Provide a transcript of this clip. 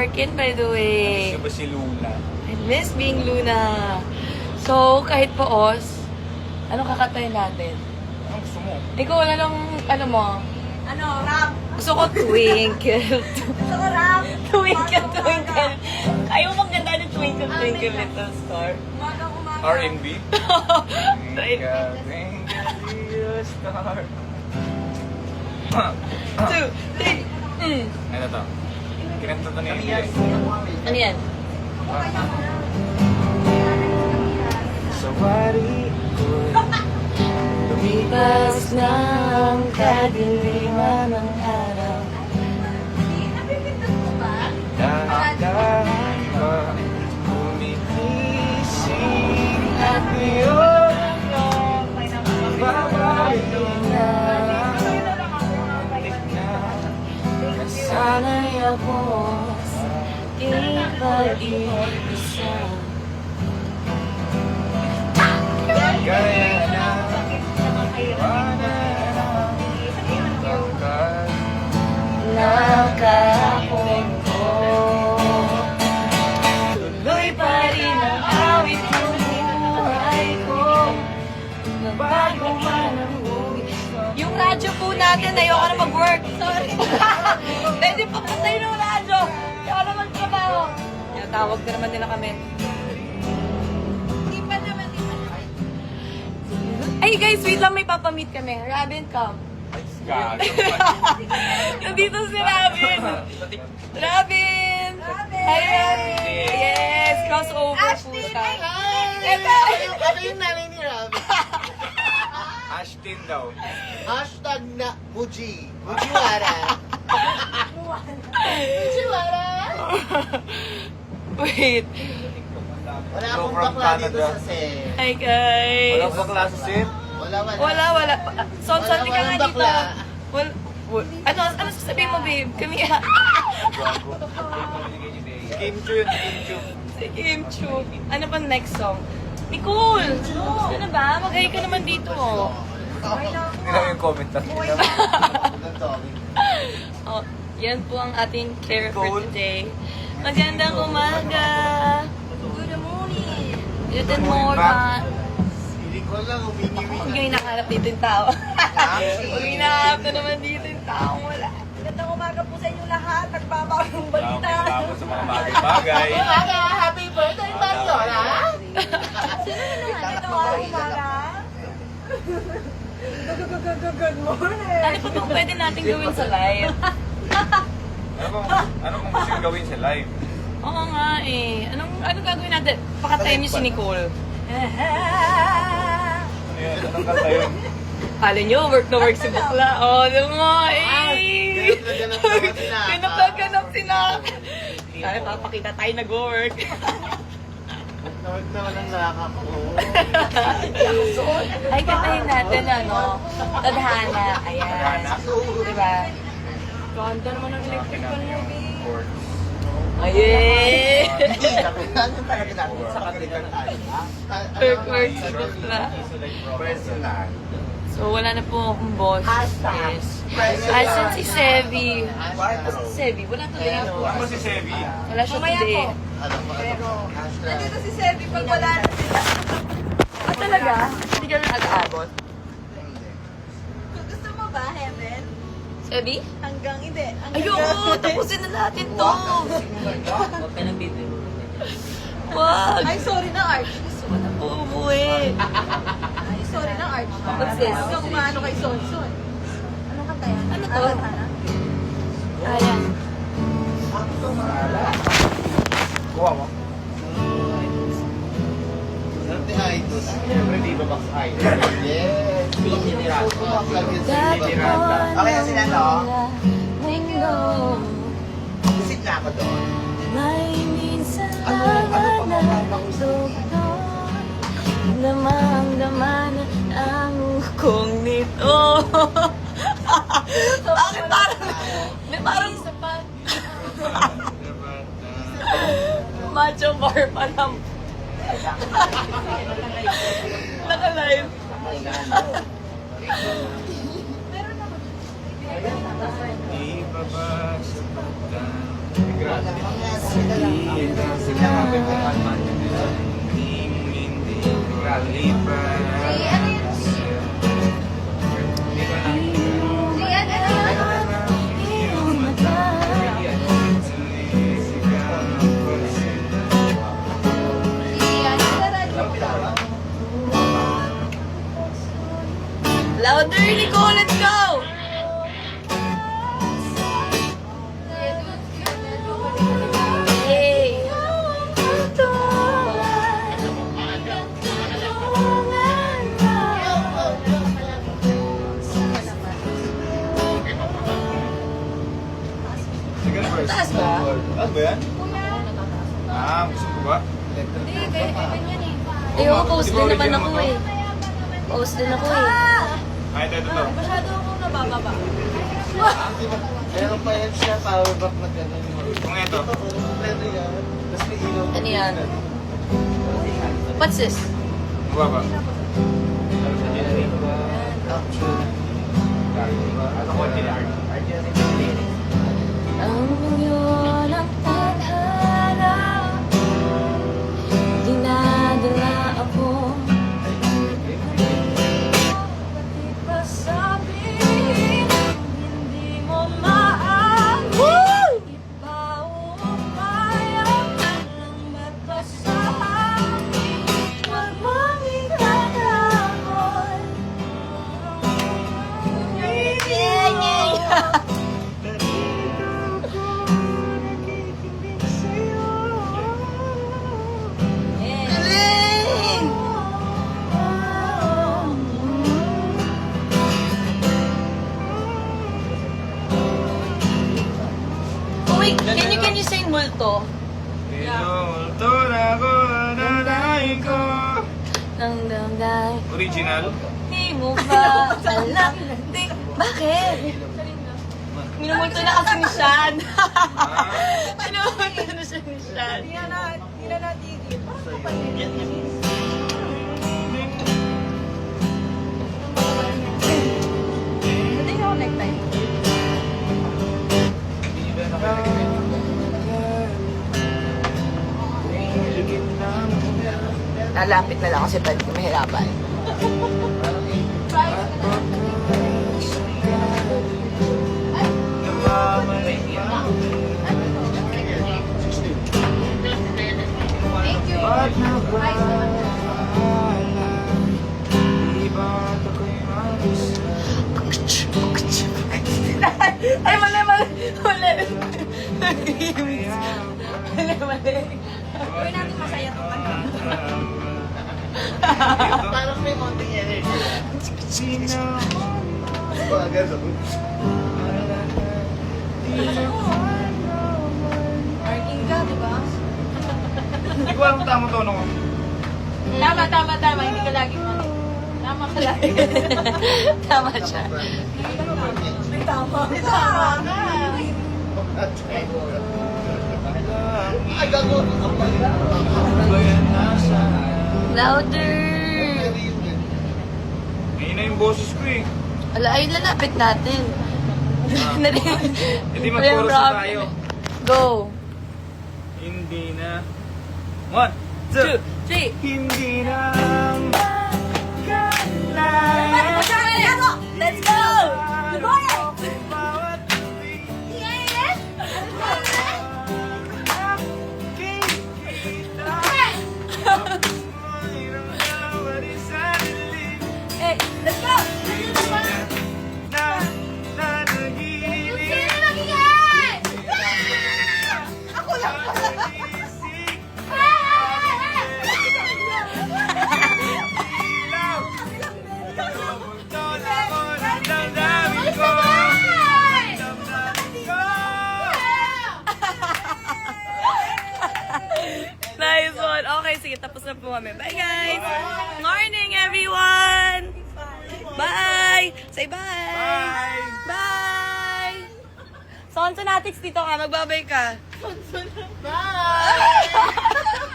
Working, by the way. Miss ba si Luna? I miss being Luna. So, kahit poos, ano kakatayin natin? Anong gusto mo? Ikaw, ano mo? Ano, rap? Gusto ko twinkle. Gusto ko rap? Twinkle, twinkle. Ayaw maganda ng twinkle, twinkle, little star. Umaga. R&B? Twinkle, twinkle, little star. 2, 3. Ano to? Kinanta to ni Emily. Ano yan? Sa wari ko, Lumipas ng kadiliman ng araw. Napipindot mo ba? dahan-dahan ka, gumigising at ngayon babalik na. Balik na. Sana'y ako ipag-iisa. Gaya na iwanan ang tangkad. Nakahapon ko, tuloy pa rin ang awit ng buhay ko. Nabago man ang buhay. Yung radyo po natin, ayoko na mag-work. Sorry. Pwede pa patay ng radyo. Ayoko na magtrabaho. Tawag na naman nila kami. Di pa naman. Ay guys, wait lang, may papamit kami. Robin, come. Gago. Nandito si Robin. Robin! Hi, Robin! Yes, crossover po siya. Ito! Ano yung nanay ni Rob? Ashton daw. Hashtag na Muji. Mujiwara. Mujiwara. Wait. Wala akong From bakla dito Canada. sa set. Hi, guys. Walang bakla sa set. Wala. Sonson, di ka nga Walang dito. bakla. Ano sasabihin mo, babe? Kami Kim Chu yun, Kim Chu. si Kim Chu. Ano pa next song? Nicole! Gusto na ba? Mag-hi ka naman dito. Hindi lang yung comment na. Oh, yan po ang ating care for today. Magandang umaga! Good morning. Good morning! Hindi ko lang uminiwi. Huwag yung hinahanap dito yung tao. Huwag yung hinahanap na naman dito yung tao. Wala. Magandang umaga po sa inyo lahat. Nagbabawang balita. Tapos sa mga bagay-bagay. Umaga, happy birthday, Mariola! Sino na naman? Magandang umaga. Good morning. Ano pa bang pwede natin gawin sa live? Ano kung gusto yung gawin sa live? Oo nga eh. Anong gagawin natin? Pakatayin niyo si Nicole. Ano yun? Anong kanta yun? Kala niyo, work na work si Bakla. Oh, di mo eh. Ganap si Nak. Ay, papakita tayo nag-work. Nawag naman ang nakaka ko. Ay, kantahin natin, Tadhana. Ayan. Tadhana. Diba? Ganda naman ang electrical Natin yung movie. chords. Ayun. Ano talaga natin sa kanila tayo? Work si Bakla. Personal. So, wala na po akong boss. Hashtag. Asan si Sevi? Si Sevi, wala tuloy. Ano si Sevi? Wala siya Mamaya today. po. Alam mo, Pero, hashtag. nandito si Sebi pag wala na sila. Ah, talaga? Hindi ka na nag-aabot? Kung gusto mo ba, Heaven? Sevi? Hanggang hindi. Ayoko, tapusin na natin to. Huwag ka nang bibig. Wag. Ay, sorry na, Arch. Gusto ko na po umuwi. Ay, sorry na, Arch. What's this? Hanggang umano kay Sonson. Anong kanta yan? Ano to? Hana? Ayan. Kuha mo. Sante Idol. Siyempre, Diva Box Idol. Yes. Hindi ni Rato. Okay na sila, no? Visit na ako doon. May minsan lang na doktor damang-dama na ang kong nito. Bakit parang macho bar pa lang. Naka-live. Di ba ba sa pagdaan? Louder, Nico! Let's go! Yay! Sige, first. Taas ba? Taas ba yan? Gusto ko ba? Ayoko, post din naman ako eh. Post din ako eh. Ay, ito. Masyado akong nabababa. Meron pa yan siya, power back na gano'n. Kung ito. Kompleto yan. Tapos may ilaw. Ano yan? What's this? Mababa. Ang yun ang tadhana, dinadala ako. Bakit pa sabihin, hindi mo maamin? Iba umayaw ka lang mata sa akin. Huwag mong ikatakot. Galing! Wait, can you sing multo? Pinulto na ko, nanay ko. Nang damdam, Original? di mo ba alam? Bakit? Minumulto na kasi ni Sean. Minumulto na siya ni Sean. Hindi na natigil. Parang kapatid. Hindi ako necktie. Lalapit na lang kasi pwede ko mahirapan. Thank you. Ay, mali. Mali. Gawin natin masaya itong kanta. Parang may konting energy. Mga gano'n. Arking ka, di ba? Hindi ko alam tamang tono ko. Tama. Hindi ka lagi mo. Tama ka lagi. Tama siya. Tama ka. Ay, gago. Louder! Ngayon na yung boses ko eh. Ala, ayun lalapit natin. Hindi mag-chorus na tayo. Go! Hindi na. 1, 2, 3. Hindi na. Let's go! Hey, let's go! Ako lang pala. Nice one. Okay, sige, tapos na po kami. Bye, guys! Morning, everyone! Bye! Say bye! Bye! Sonsonatics dito ka. Magbabay ka. Bye!